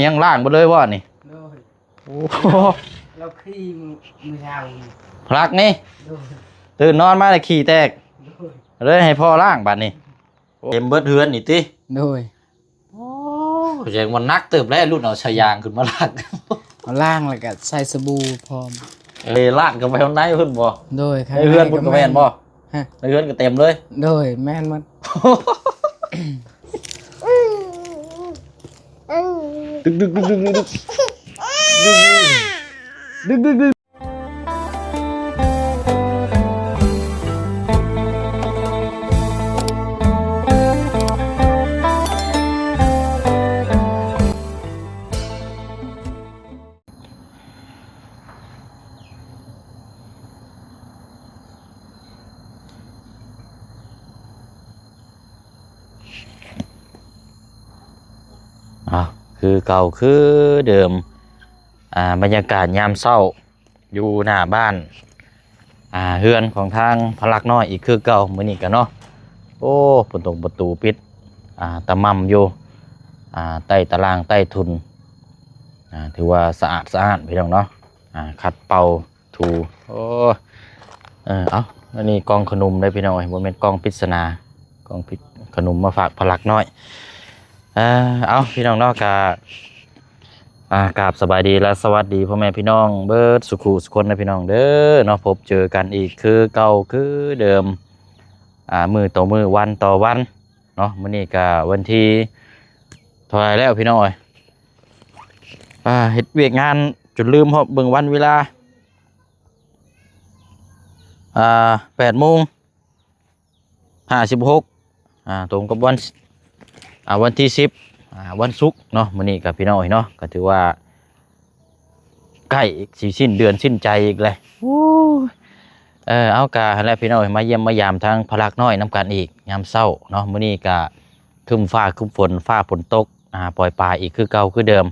ยังล่างบ่เลยว่านี่โดยโอ้เราขี้มือเช้าพลักนี่โดยตื่นนอนมาแล้วขี้แตกโดยเลยให้พ่อล่างบัดนี้เต็มเบิดเฮือนนี่ติโดยโอ้แสดงว่านักเติบแล้วรุ่นเอาชายางขึ้นมาล่าง เอาล่างแล้วก็ใส่สบู่พร้อมล่างก็ไปข้างในเพิ่นบ่โดยในเฮือนเพิ่นก็แม่นบ่ฮะในเฮือนก็เต็มเลยโดยแม่นมันดึกดึกดึกดึกดึกดึกดึกดึกดึกคือเก่าคือเดิมบรรยากาศยามเช้าอยู่หน้าบ้านเฮือนของทางพลักน้อยอีกคือเก่ามื้อนี้กันเนาะโอ้ประตูปิดตะมั่มอยู่ใต้ตารางใต้ทุนถือว่าสะอาดพี่น้องเนาะขัดเป่าถูโอ้เอาอันนี้กล่องขนมได้พี่น้องบ่แม่นกล่องปริศนากล่องขนมมาฝากพลักน้อยเอาพี่น้องเนาะกราบสบายดีและสวัสดีพ่อแม่พี่น้องเบิดสุขุสุคนนะพี่น้องเด้อเนาะพบเจอกันอีกคือเก่าคือเดิมมือต่อมือวันต่อวันเนาะมื้อนี้ก็วันที่เท่าไหร่แล้วพี่น้องเอ้ยเฮ็ดเวียกงานจนลืมเบิ่งวันเวลา8:56ตรงกับวันที่10วันศุกร์เนาะมื้อนี้กับพี่น้องเนาะก็ถือว่าใกล้สิสิ้นเดือนสิ้นใจอีกเลยเอากะแล้วพี่น้องมาเยี่ยมมายามทางพลักน้อยน้ำกันอีกยามเช้าเนาะมื้อนี้ก็ครึ้มฟ้าครึ้มฝนตกปล่อยปลาอีกคือเก่าคือเดิม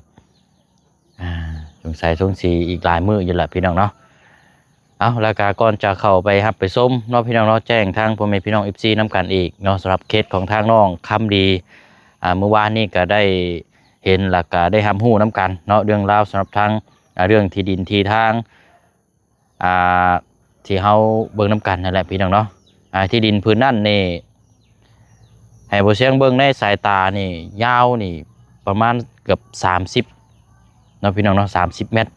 สงสัยสงสีอีกหลายมื้ออยู่แหละพี่น้องเนาะเอาแล้วก็ก่อนจะเข้าไปครับไปส้มเนาะพี่น้องเนาะแจ้งทางพ่อแม่พี่น้อง FC น้ำกันอีกเนาะสำหรับเคสของทางน้องคำดีเมื่อวานนี้ก็ได้เห็นหลักก็ได้ทำหู้น้ำกันเนาะเรื่องราวสำหรับทางเรื่องที่ดินที่ทางที่เฮาเบิ่งน้ำกันนั่นแหละพี่น้องเนาะที่ดินพื้นนั่นนี่ให้บ่เสียงเบิ่งในสายตานี่ยาวนี่ประมาณเกือบ30เนาะพี่น้องเนาะ30 เมตร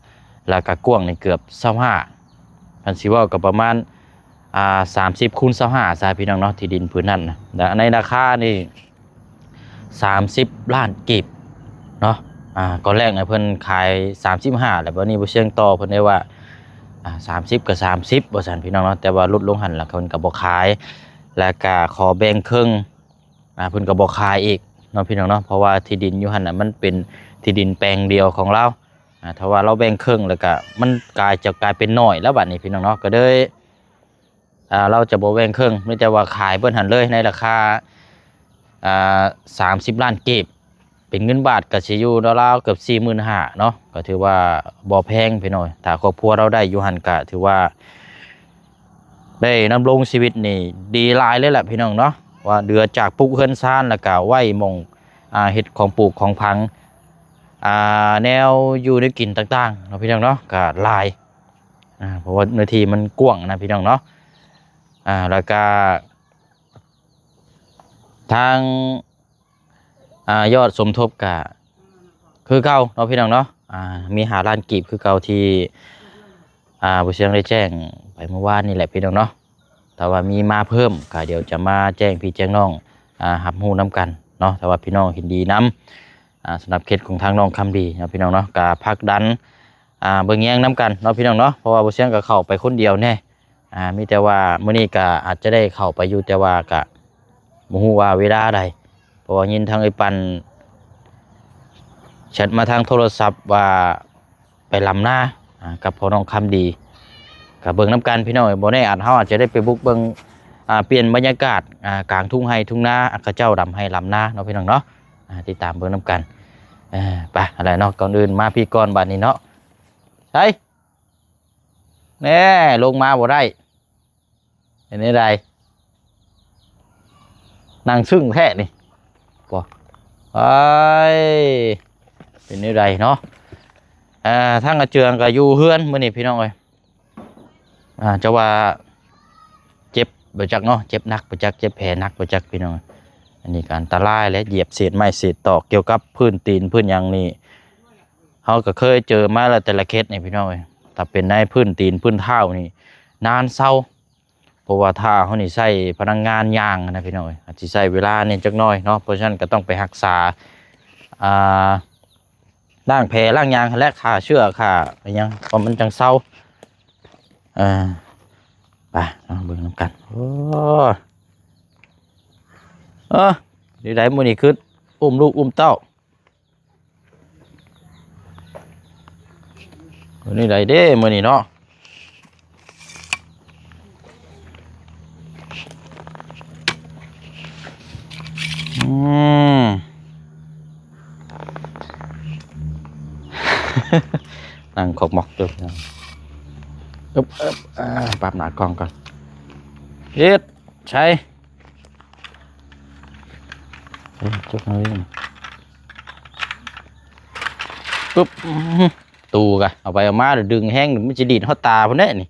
แล้วก็กว้างนี่เกือบ25คันสิเว้าก็ประมาณ30 คูณ 25ซะพี่น้องเนาะที่ดินพื้นนั่นนะและในราคานี่30 ล้านกีบเนาะก่อนแรกเนี่ยเพิ่นขาย35แล้วบัดนี้บ่เชียงต่อเพิ่นได้ว่า30กับ30บ่ซั่นพี่น้องเนาะแต่ว่าลดลงหั่นแล้วเพิ่นก็บ่ขายแล้วก็ขอแบ่งครึ่งเพิ่นก็บ่ขายอีกเนาะพี่น้องเนาะเพราะว่าที่ดินอยู่หั่นน่ะมันเป็นที่ดินแปลงเดียวของเราถ้าว่าเราแบ่งครึ่งแล้วก็มันกลายเป็นน้อยแล้วบัดนี้พี่น้องเนาะก็เลยเราจะบ่แบ่งครึ่งไม่แต่ว่าขายเพิ่นหั่นเลยในราคา30 ล้านกีบเป็นเงินบาทก็สิอยู่ราวๆเกือบ45,000เนาะก็ถือว่าบ่แพงไปหน่อยถ้าครอบครัวเราได้อยู่หั่นก็ถือว่าได้ดำรงชีวิตนี่ดีหลายเลยแหละพี่น้องเนาะว่าเดือจากปลูกเฮือนซ่านแล้วก็ไว้หม่องเฮ็ดของปลูกของพังแนวอยู่ในกินต่างๆเนาะพี่น้องเนาะก็หลายเพราะว่าเนื้อที่มันกว้างนะพี่น้องเนาะแล้วก็ทางยอดสมทบก็คือเก่าเนาะพี่น้องเนาะมี5 ล้านกีบคือเก่าที่ผู้เชี่ยวชาญได้แจ้งไปเมื่อวานนี่แหละพี่น้องเนาะแต่ว่ามีมาเพิ่มก็เดี๋ยวจะมาแจ้งพี่แจ้งน้องหับหูน้ำกันเนาะแต่ว่าพี่น้องเห็นดีน้ำสำหรับเคสของทางน้องคำดีนะพี่น้องเนาะก็พักดันเบิ่งแย่งน้ำกันเนาะพี่น้องเนาะเพราะว่าผู้เชี่ยวชาญก็เข้าไปคนเดียวแน่มีแต่ว่ามื้อนี้ก็อาจจะได้เข้าไปอยู่แต่ว่าก็บ่ฮู้ว่าเวลาใดเพราะว่ายินทางไอ้ปันแชทมาทางโทรศัพท์ว่าไปลำหน้ากับพ่อน้องคำดีกับเบิ่งน้ำกันพี่น้องบ่ได้อาจจะได้ไปบุกเบิ่งเปลี่ยนบรรยากาศกลางทุ่งไร่ทุ่งนาเจ้าดำให้ลำหน้าเนาะพี่น้องเนาะติดตามเบิ่งน้ำกันไปอะไรเนาะก่อนอื่นมาพี่ก่อนบัดนี้เนาะใช่แน่ลงมาบ่ได้เห็นได้นางซึ่งแท้นี่บ่ไป เป็นนี่ไรเนาะทั้งอาเจืองกับอยู่เฮือนมื้อนี้พี่น้องเอ้ยจะว่าเจ็บบ่จักเนาะเจ็บหนักบ่จักเจ็บแผลหนักบ่จักพี่น้องอันนี้ก็อันตรายและเหยียบเศษไม้เศษตอกเกี่ยวกับพื้นตีนพื้นหยังนี่เฮาก็เคยเจอมาแล้วแต่ละเคสนี่พี่น้องเอ้ยถ้าเป็นในพื้นตีนพื้นเท้านี่นานเศร้าเพราะว่าถ้าเขานี่ใช้พลังงานย่างนะพี่น้องอาจจะใช้เวลาเนี่ยจักหน่อยเนาะเพราะฉะนั้นก็ต้องไปรักษาล้างแผลล้างยางและฆ่าเชื้อฆ่าอะไรยังเพราะมันจังเศร้าไปเอาเบิ่งน้ำกันโอ้ดีได้มื้อนี้คืออุ้มลูกอุ้มเต้ามื้อนี้ได้เด้มื้อนี้เนาะนั่งขบหมอกจุดปรับหน้ากล้องก่อนเฮ็ดใช่จุดนี้ปุ๊บตูกะเอาไปเอามาเดี๋ยวดึงแห้งเดี๋ยวมันจะดีดเข้าตาพุ่นเด้นี่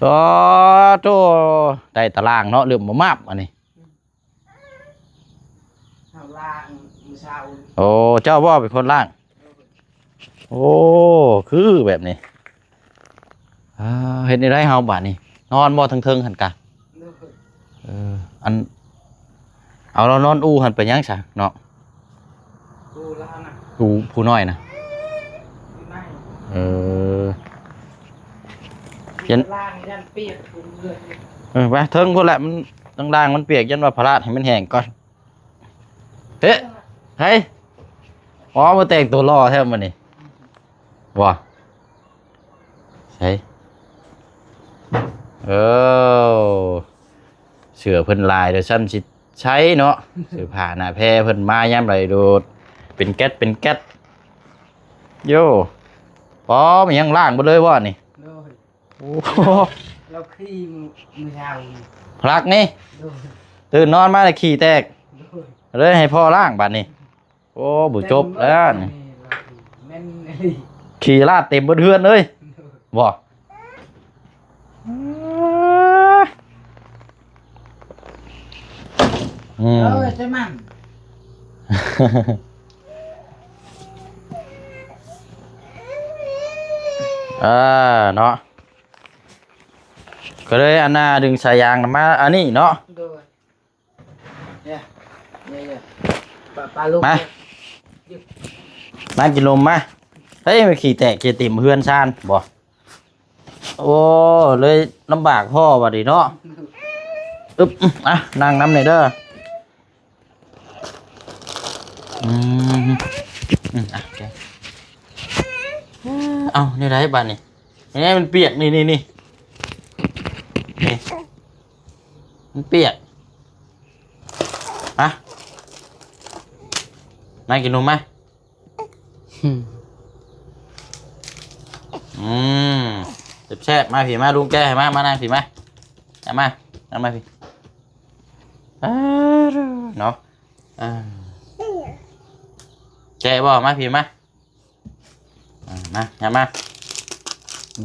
โอ้โตได้ตารางเนาะเริ่มมามาบอันนี้โอ้เจ้าว่าเป็นคนล่างโอ้คือแบบนี้เห็นได้เฮาบาดนี่นอนบ่ทั้งหันกะอันเอาเรานอนอูหันไปยังซะเนาะอูผู้น้อยนะยันเปียกไปเทิงพุ่นแหละมันด่างมันเปียกยันว่าพลาดให้มันแห้งก่อนเฮ้ยอ๋อมาแต่งตัวรอแท้มันนี่ว้าใช่เสือเพิ่นลายเดี๋ยวซ้ำสิใช้เนาะเสือผ่าหน้าแพร่เพิ่นมาย่ำไรโดดเป็นแก๊สโย่ป๋อมันยังล่างบ่เลยว่านี่โอ้เราขี้มือเช้าพลักนี่ตื่นนอนมาเลยขี่แตกเลยให้พ่อล่างบัดนี้โอ้บุจบแล้วนี่ขี่ลาดเต็มบนเฮือนเลยบ่ใช่มั้งเนาะก็เลยอันน่าดึงสายยางมาอันนี้เนาะมากินลมมาเฮ้ยมาขี่แตกเกียร์ติ่มเฮือนชานบ่โอ้เลยลำบากพ่อบัดนี้เนาะนั่งน้ำหน่อยเด้อเอานี่ไรบัดนี้นี่มันเปียกนี่มันเปียกมากินนมไหมแซ่บมาผีมาลุงแกมานั่งผีมานั่งมาผีเนาะแกบ่มาผีมาอย่ามา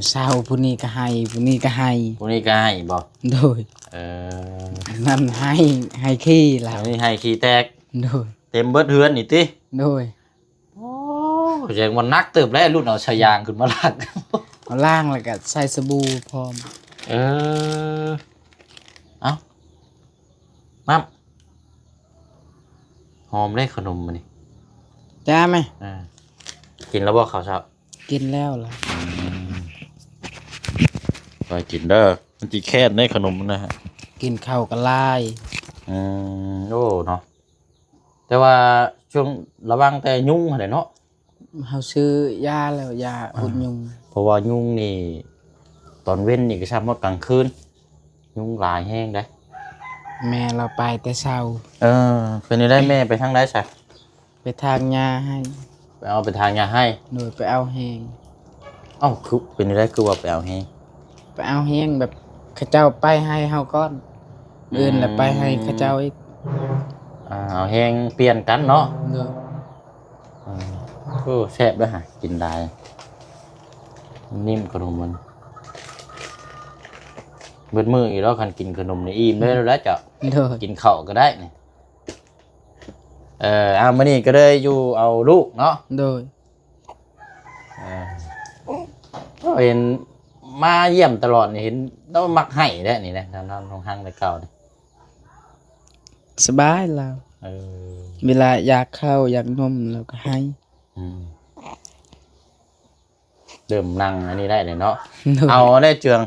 เช้าผู้นี้ก็ให้ผู้นี้ก็ให้บ่โดยนั่นให้ขี้แล้วนี่ให้ขี้แตกโดยเต็มเบิดเฮือนนี่ติโดยโอ้ยังมันนักเติบแล้วรุ่นเอาชายางขึ้นมาล้างเอาล่างแล้วก็ใส่สบู่พร้อมเอามาหอมได้ขนมมันนี่จ้าไหมกินแล้วบ่ข้าวเช้ากินแล้วล่ะไปกินเด้อมันจีแค่ในขนมนะฮะกินข้าวกับลายโอ้เนาะแต่ว่าช่วงระวังแต่ยุงอะไรเนาะเขาซื้อยาแล้วยาอุดยุงเพราะว่ายุงนี่ตอนเว้นนี่ก็ชอบมดกลางคืนยุงหลายแห้งได้แม่เราไปแต่เช้าเป็นได้แม่ไปทางไหนใช่ไปทางยาให้ไปทางยาให้โดยไปเอาแห้งคือเป็นได้คือว่าไปเอาแห้งแบบข้าเจ้าไปให้เฮาก้อนอื่นแล้วไปให้ข้าเจ้าอีก เอาแห้งเปลี่ยนกันเนาะ โดย โอ้แซ่บด้วยฮะกินได้นิ่มขนมมันเบิดมืออีกแล้วคันกินขนมนี่อิ่มเลยแล้วจะ โดย กินข้าวก็ได้นี่มื้อนี้ก็ได้อยู่เอาลูกเนาะ โดย ก็เห็นมาเยี่ยมตลอดนี่เห็นต้องมักให้ได้นี่นะทางห้างแต่เก่านี่ สบายแล้ว เออ เวลาอยากข้าวอยากนมเราก็ให้ เริ่มนั่งอันนี้ได้เลยเนาะ โดย เอาได้เจือง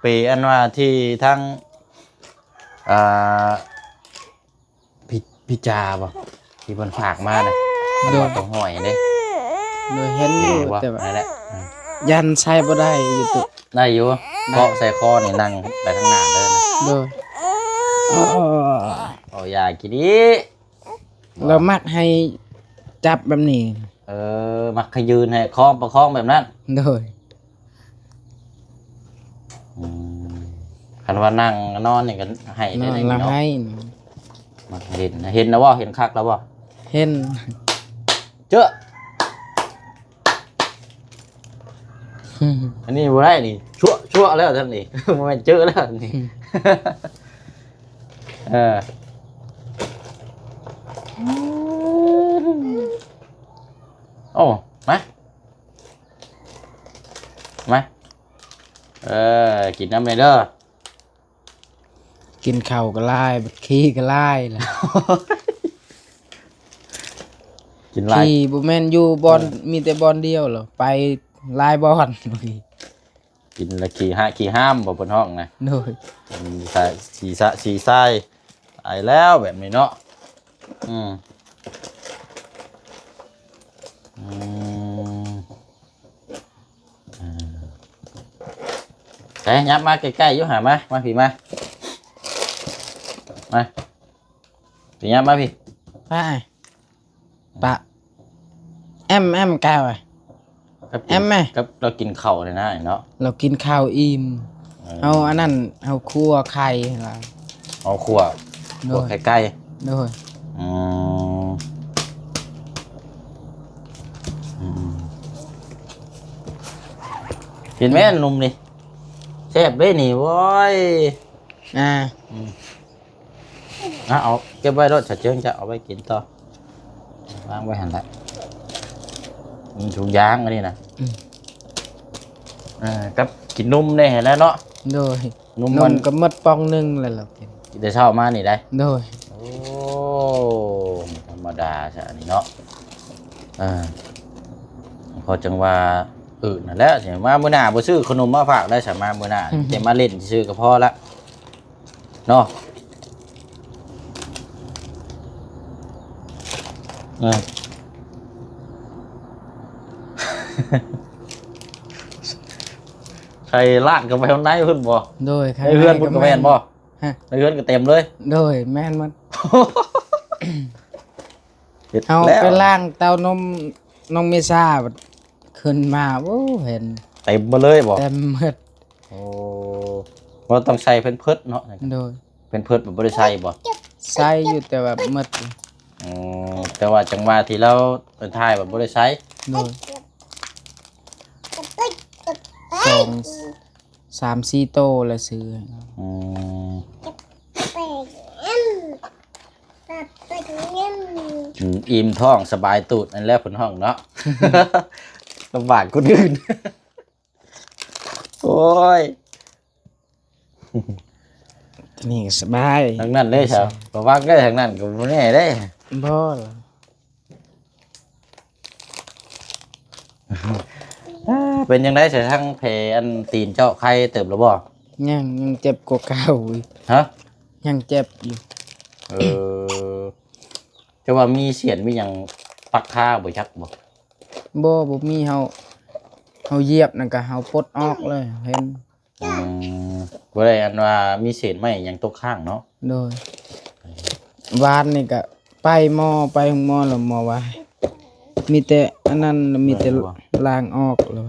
ปีอันว่าที่ทั้งอ่าพี่จาบ่ที่เพิ่นฝากมาน่ะมันบ่ต้องห้อยเด้ โดยเห็นอยู่ ว่า แต่ว่า นั่นแหละ ยันใช้บ่ได้อยู่ตัว ได้อยู่เกาะใส่คอนี่นั่งไปข้างหน้าเลยนะ โดยอ๋อ เอาอย่ากินดิ เรามักให้จับแบบนี้ มักขยืนให้คล้องประคองแบบนั้น โดย คันว่านั่งนอนนี่ก็ให้ น ได้ อน เลย เรา เนาะ ให้ มักเห็นนะเห็นแล้วบ่เห็นคักแล้วบ่ เห็น เจออันนี้บ่ได้นี่ชั่วแล้วท่านนี่ บ่แม่นเจอแล้วนี่ โอ้มากินน้ำเลยเด้อ กินข้าวก็ไล่บัดขี้ก็ไล่ล่ะ กินไร ขี้บ่แม่นอยู่บอนมีแต่บอนเดียวเหรอไปหลายบอนบางที กินละขี่ห้ามบ่บนห้องนะ โดย สีทรายไอแล้วแบบนี้เนาะแต่ยับมาใกล้ๆอยู่หามาพี่มาพี่ยับมาพี่ ป้าปะแอมกาวอ่ะ แอมไหม กับเรากินข้าวเลยนะเนาะ เรากินข้าวอิ่มเอาอันนั้นเอาคั่วไข่ล่ะ เอาขั่ว โด ขั่วย ไข่ไก่ โดย เห็นไหมหนุ่มนี่แซ่บเบ้นี่โว้ยเอาเก็บไว้รถฉัดเชิงจะเอาไปกินต่อวางไว้หันละมีถุงยางอันนี้นะกับกินนุ่มได้เห็นแล้วเนาะ โดย นุ่ม น มั ม น ก็หมดปองหนึงเลยเรากิน แต่เช้ามานี่ได้ โดย โอ้ธรรมดาใช่อันนี้เนาะพอจังว่านั่นแหละใช่มามื้อหน้าบ่ซื้อขนมมาฝากได้ใช่มามื้อหน้าแต่มาเล่นซื้อก็พอละเนาะใครลาดกันไปข้างในเพิ่นบ่ โดย ในเฮือนเพิ่นก็แม่นบ่ ฮะ ในเฮือนก็เต็มเลย โดยแม่นมัน เฮ็ด เอา แล้ว ไปล้างเต้านมน้องเมซ่าบัดขึ้นมาโอ้เห็น เต็มมาเลยบ่ เต็มหมด โอ้บ่ต้องใส่เพิ่นเพิดเนาะ โดย เพิ่นเพิดบ่ได้ใส่บ่ ใส่อยู่แต่ว่าหมด แต่ว่าจังหวะที่เราถ่ายแบบบ่ได้ใช้ โดยสองสามสี่โตแล้วซื้อให้เรา อิ่มท้องสบายตูดนั่นแหละผลห้องเนาะ ลำบากคนอื่น โอ้ย ทีนี้ก็สบาย ทางนั้นเลยเชียวบ่วักได้ทางนั้นก็บ่แน่ได้ บ่ล่ะ เป็นยังไงใส่ทั้งเพอันตีนเจาะไข่เติบแล้วบ่ ยังเจ็บกว่าเก่าอีก ฮะ ยังเจ็บอยู่ จะว่ามีเสียนมีหยังปักค่าบ่จักบ่ บ่มีเฮาเหยียบนั่นก็เฮาปลดออกเลยเห็น บ่ได้อันว่ามีเศษไม้หยังตกข้างเนาะ โดย วานนี่ก็ไปหมอไปห้องหมอแล้วหมอว่ามีแต่อันนั้นมีแต่ล้างออกแล้ว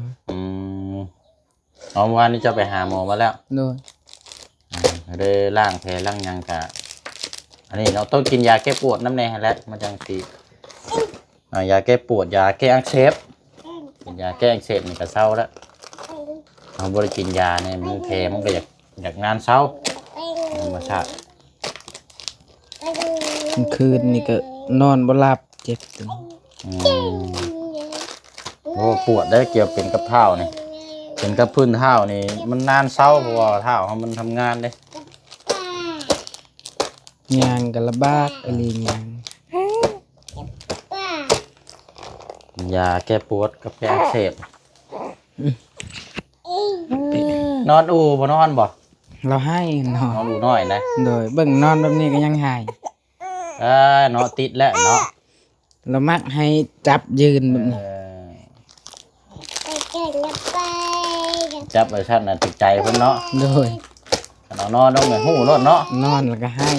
เอาเมื่อวานนี้จะไปหาหมอมาแล้ว โดย เลยล้างแผลล้างหยังกะ อันนี้เราต้องกินยาแก้ปวดน้ำแน่แล้วมันจังสียาแก้ปวดยาแก้อักเสบกินยาแก้อักเสบนี่ก็เศร้าแล้วเราบริกินยาเนี่ยมันแพ้มันก็อยากงานเศร้าธรรมชาติ กลางคืนนี่ก็นอนบ่หลับเจ็บตึง โอ้ปวดได้เกี่ยวเป็นกับเท้านี่เป็นกับพื้นเท้านี่มันนานเศร้าเพราะว่าเท้าเขามันทำงานเลย ยางก็ลำบากอะไรยาง ยาแก้ปวดกับแก้อักเสบนอนอูบ่นอนบ่ เราให้นอน นอนอูน้อยนะ โดยเบิ่งนอนแบบนี้ก็ยังหาย เนาะติดแล้วเนาะ เรามักให้จับยืนแบบนี้ จับไว้ชั้นน่ะติดใจเพิ่นเนาะ โดย นอนต้องเหมือนหูรถเนาะ นอนแล้วก็ให้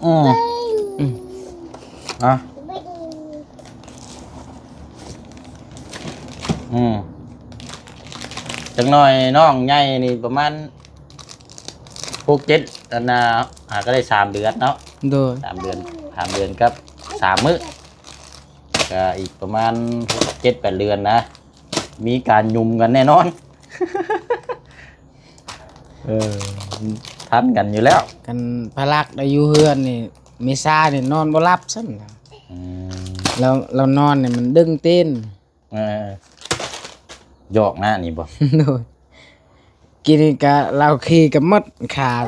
อืม อืม อ่ะจังหน่อยน้องใหญ่นี่ประมาณ6-7 อันน่ะก็ได้3 เดือนเนาะ โดย 3 เดือนกับ3 มื้อก็อีกประมาณ7-8 เดือนนะ มีการยุ่มกันแน่นอน ทันกันอยู่แล้ว กันพลักได้อยู่เฮือนนี่เมษานี่นอนบ่หลับซ้ำแล้วเรานอนนี่มันดึงเต้น หยอกหน้านี่บ่ โดยกินกะเราขี่กับมดขาด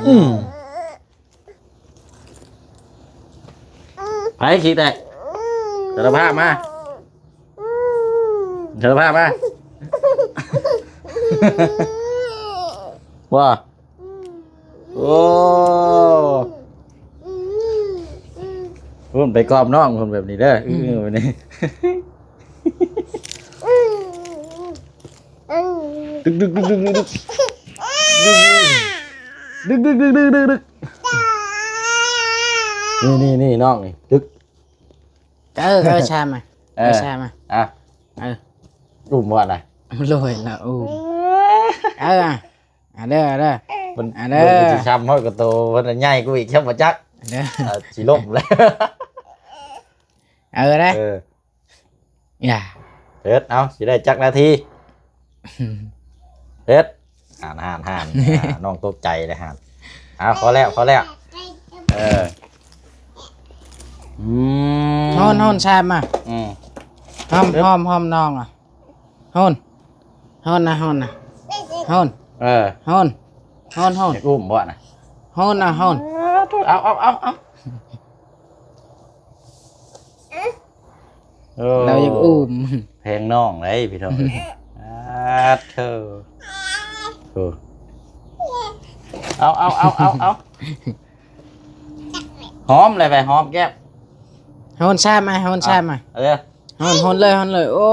ไปคิดได้สารภาพมาสารภาพมา ว่าโอ้คุณไปกอบน้องคนแบบนี้เด้อแบบนี้ดึกดึกดึกดึกดึกดึกดึกดึกดึกดึกดึกดึกนี่น้องนี่ดึก ใช่มาใช่มา อ่ะรูปว่าอะไร รวยละอู้เด้อ มันจะช้ำห้อยกระโตมันใหญ่กูอีกช้ำมาจัก เด้อ สีล่มเลย ได้อย่า เฮ็ดเอาสิได้จักนาทีเฮ็ดห่านน้องตกใจเลยห่านพอแล้วฮอนใช่มาหอมน้องอ่ะฮอนนะฮอนอุ้มบ่น่ะ ฮอนนะฮอน เอา เรายังอุ้ม เพลงน้องเลยพี่น้องเธอเอาหอมเลยไปหอมแก้ม ฮอนใช่มาฮอนเลยโอ้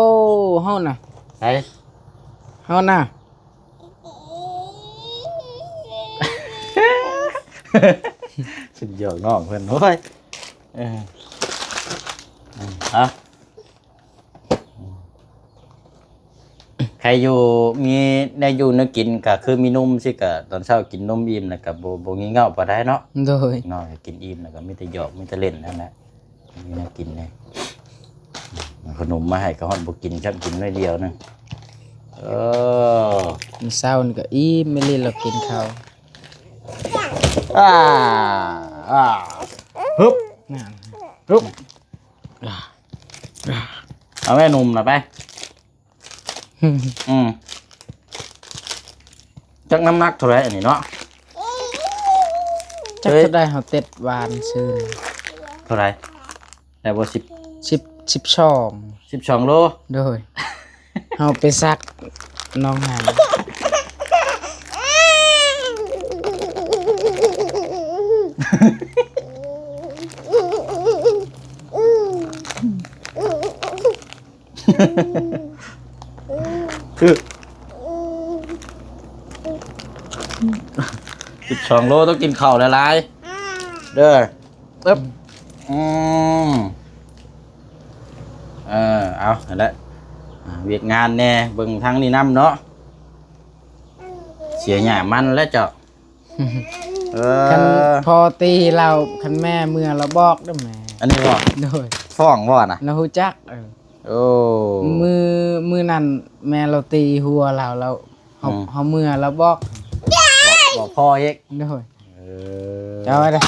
ฮอนน่ะ ไป ฮอนน่ะ สุดยอดน้องเพื่อนโอ้ยใครอยู่มีได้อยู่นึกกินก็คือมีนมสิก็ตอนเช้ากินนมอิ่มแล้วก็บ่งี่เง่าปานใดเนาะ โดย น้อยกินอิ่มแล้วก็มีแต่หยอกมีแต่เล่นนั่นแหละมีน่ากินเลยขนมมาให้ก็ฮอดบ่กินจักกินน้อยเดียวนึงมีเศร้านี่ก็ไม่เล่นเรากินข้าว ฮึบ นั่น ฮึบเอาแม่นมน่ะไปจักน้ำหนักเท่าไหร่อันนี้เนาะ จักได้เฮาเต็ดหวานซื่อ เท่าไหร่แต่บ่10ช่อง 12 โล โดยเฮาไปซักน้องหา คือ12 โลต้องกินข้าวหลายๆเด้อปึ๊บเอานั่นแหละเวียกงานแน่เบิ่งทางนี้นำเนาะ เสียหญ้ามันแล้วเจ้าเอ คัน อ พอตีเราคันแม่เมื่อเราบอกเด้อแม่ อันนี้บ่ โดย ฟ้องบ่น่ะ เราฮู้จักโอ้ มือนั้นแม่เราตีหัวเราแล้วเฮาเมื่อเราบอก บอกพ่อเอก โดย เออ เจ้าไว้เด้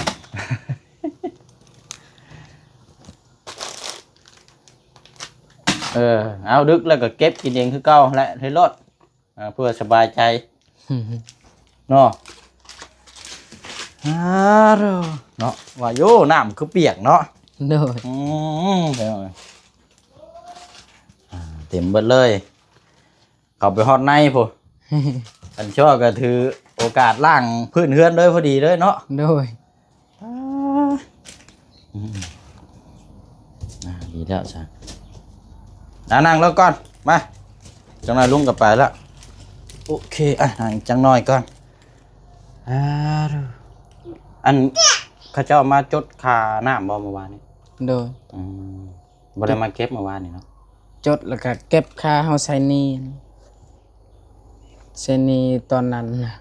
อ เอาดึกแล้วก็เก็บกินเองคือเก่าและให้รถเพื่อสบายใจเนาะเนาะว่าโยน้ำคือเปียกเนาะ โดย เต็มเบิดเลยเข้าไปฮอดในพุ่นอันชั่วก็ถือโอกาสล่างพื้นเฮือนเลยพอดีเลยเนาะ โดย ดีแล้วจ้ะนั่งแล้วก่อนมาจังหน่อยลุงกับไปแล้วโอเคนั่งจังหน่อยก่อนอันเขาเจ้ามาจดค่าน้ำบ่เมื่อวานนี้ โดย บ่ได้มาเก็บเมื่อวานนี้เนาะ จดแล้วก็เก็บค่าเฮาใส่หนี้ตอนนั้นน่ะ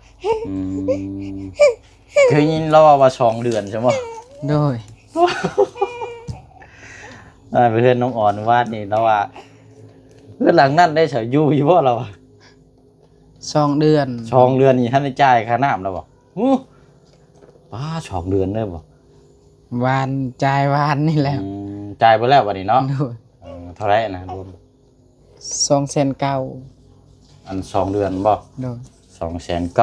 คือยินเราว่า2 เดือนใช่ไหม โดย ไปเพื่อนน้องอ่อนวาดนี่เราว่าเพื่อนหลังนั่นได้เฉยอยู่เพราะเรา 2 เดือน 2 เดือนนี่ท่านได้จ่ายค่าน้ำเราบอกป้า2 เดือนเลยบ่ วานจ่ายวานนี่แหล้ว จ่ายไปแล้ววันนี้เนาะ โดย เท่าไรนะรวม 2,900,000 อัน2 เดือนบ่ โดย 2,900,000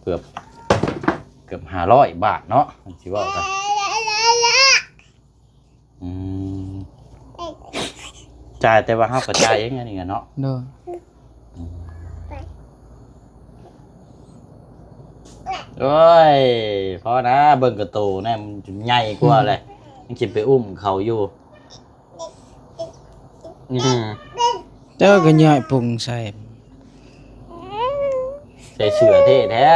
เกือบ500 บาทเนาะสิว่ากันจ่ายแต่ว่าเฮาก็จ่ายเองอันนี้เนาะ โดย โอ้ยเพราะนะเบิ่งกระตูเนี่ยมันใหญ่กว่าเลยมันคิดไปอุ้มเขาอยู่ เจ้าก็ย่อยปรุงใส่ ใส่เสือเท่แท้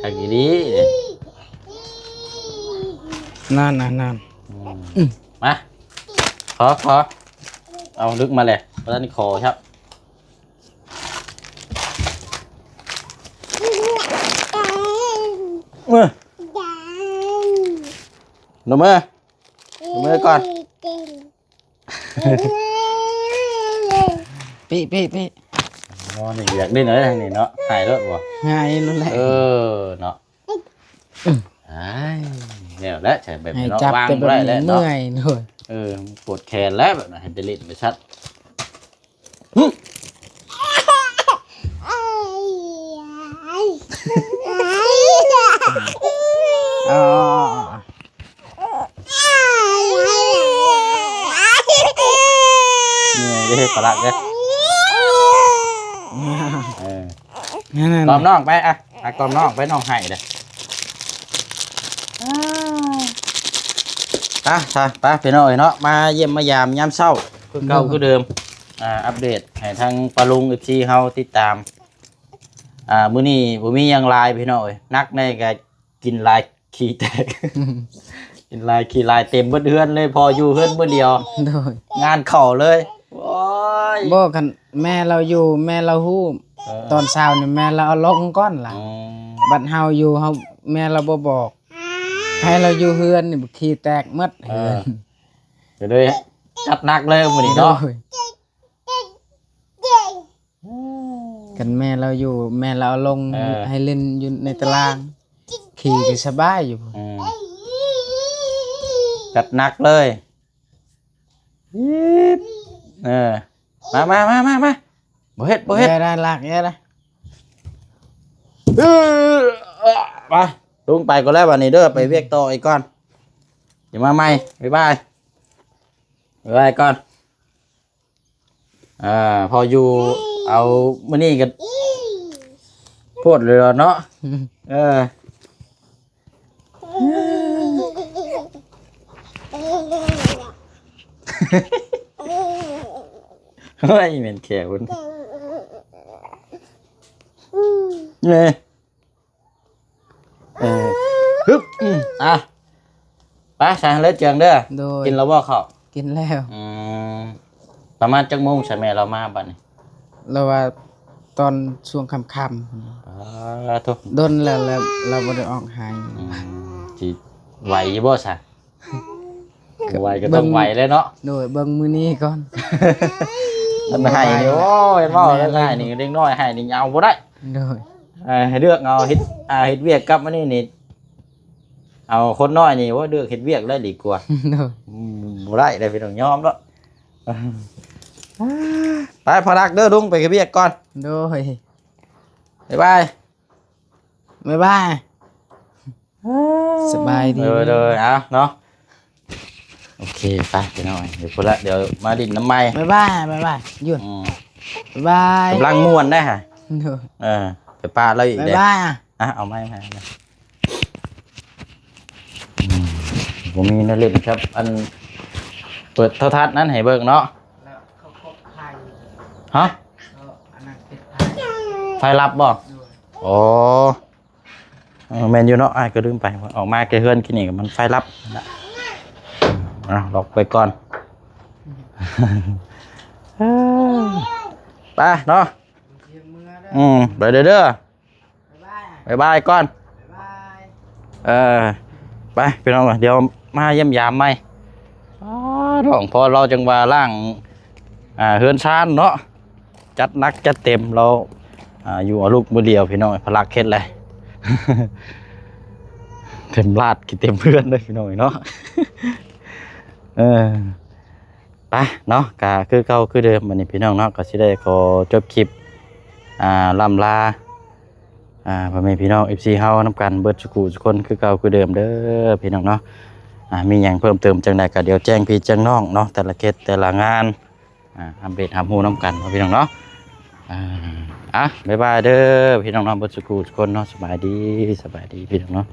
หักอีดีเนี่ย นั่น มาขอเอาลึกมาเลยเพราะฉะนั้นขอครับมือหนูมือก่อน ปิ อ๋อนี่อยากได้หน่อยทางนี้เนาะหายรถบ่ ง่ายนั่นแหละ เนาะไอ้เนี่ยแหละใช่แบบ ให้ นี้เนาะ จับ วาง แต่แบบ ได้ นี้ แล้วเนาะ เมื่อยโดย ปวดแขนแล้วแบบนั้นให้ไปเล่นไปชัดอ๋อ นี่เด้ปลักเด้ นั่น กอมน้องไปกอมน้องไปน้องให้เด้ไปพี่น้อยเนาะมาเยี่ยมมายามยามเช้าคือเก่าคือเดิมอัปเดตให้ทางปลาลุงFCเฮาติดตามมื้อนี้บ่มีหยังหลายพี่น้อยนักในก็กินหลายขี้แตก กินหลายขี้หลายเต็มเบิดเฮือนเลยพออยู่เฮือนมื้อเดียว โดย งานเข้าเลยโอ้ย บ่กันแม่เราอยู่แม่เราฮู้ตอนเช้านี่แม่เราเอาลงก่อนล่ะบัดเฮาอยู่เฮาแม่เราบ่บอก ให้เราอยู่เฮือนนี่ขี้แตกหมดเฮือน ก็เลยจัดหนักเลยมื้อนี้เนาะ โดยกันแม่เราอยู่แม่เราเอาลงให้เล่นอยู่ในตารางขี่ก็สบายอยู่ จัดหนักเลยมาบ่เฮ็ด ได้ลากได้ ไปลุงไปก็แล้ววันนี้เด้อไปเวียกต่ออีกก่อนเดี๋ยวมาใหม่บ๊ายบายก่อนพออยู่เอามื้อนี้ก็พูดเลยเนาะเฮ้ยเหม็นแขวคุณเนี่ยฮึบไปใส่เล็ดเจียงเด้อ โดย กินแล้วบ่ข้าว กินแล้ว ประมาณจักโมงใช่ไหมเรามาบัดนี้ เราว่า ตอนช่วงค่ำ ทุก ๆโดนแล้วเราบ่ได้ออกหาย จีไหวบ่ซะไหวก็ต้องไหวเลยเนาะ โดยเบิ่งมื้อนี้ก่อน มันให้นี่โอ้ยเว้าแล้วให้นี่เด็กน้อยให้นี่เอาบ่ได้ โดย ให้เลือกเอาเฮ็ดเฮ็ดเวียกกลับมานี่เอาคนน้อยนี่ว่าเลือกเฮ็ดเวียกได้ดีกว่า โดย บ่ได้ได้พี่น้องยอมแล้วไปพอรักเด้อลุงไปเฮ็ดเวียกก่อน โดย บ๊ายบาย บ๊ายบายสบายดี เลยเอาเนาะโอเคไปพี่น้องเดี๋ยวพุ่นละเดี๋ยวมาดินน้ำไม้ บ๊ายบายหยุดบ๊ายบาย กำลังม่วนได้ฮะ โดย ไปปาเราอีก บ๊าย เด้ บาย เอาไม้มาผมมีนั่นเล่นครับ อันเปิดโทรทัศน์นั้นให้เบิ่งเนาะ แล้วเขาคบใคร ฮะ อันนั้นเป็นไทย ไฟลับบ่โอ้แมนอยู่เนาะอ้ายก็ลืมไปออกมาแกเฮือนกินนี่ก็มันไฟลับนะล็อกไปก่อน ไปเนาะ เชียงเมืองเด้อ ไปเด้อ บ๊ายบาย บ๊ายบายก่อน บ๊ายบาย ไปพี่น้องเดี๋ยวมาเยี่ยมยามไหมร้องพอเราจังว่าล่างเฮือนชานเนาะจัดนักจัดเต็มเราอยู่เอาลูกมือเดียวพี่น้องพลักเค็ดเลย เต็มลาดกี่เต็มเพื่อนเลยพี่น้องเนาะ ไปเนาะก็คือเก่าคือเดิมวันนี้พี่น้องเนาะก็สิได้ขอจบคลิปลำลาพ่อแม่พี่น้อง FC เฮานำกันเบิดสุขุทุกคนคือเก่าคือเดิมเด้อพี่น้องเนาะมีหยังเพิ่มเติมจังใดก็เดี๋ยวแจ้งพี่แจ้งน้องเนาะแต่ละเคสแต่ละงานทำเบ็ดทำฮู้นำกันพี่น้องเนาะบ๊ายบายเด้อพี่น้องเนาะเบิดสุขุทุกคนเนาะสบายดีพี่น้องเนาะ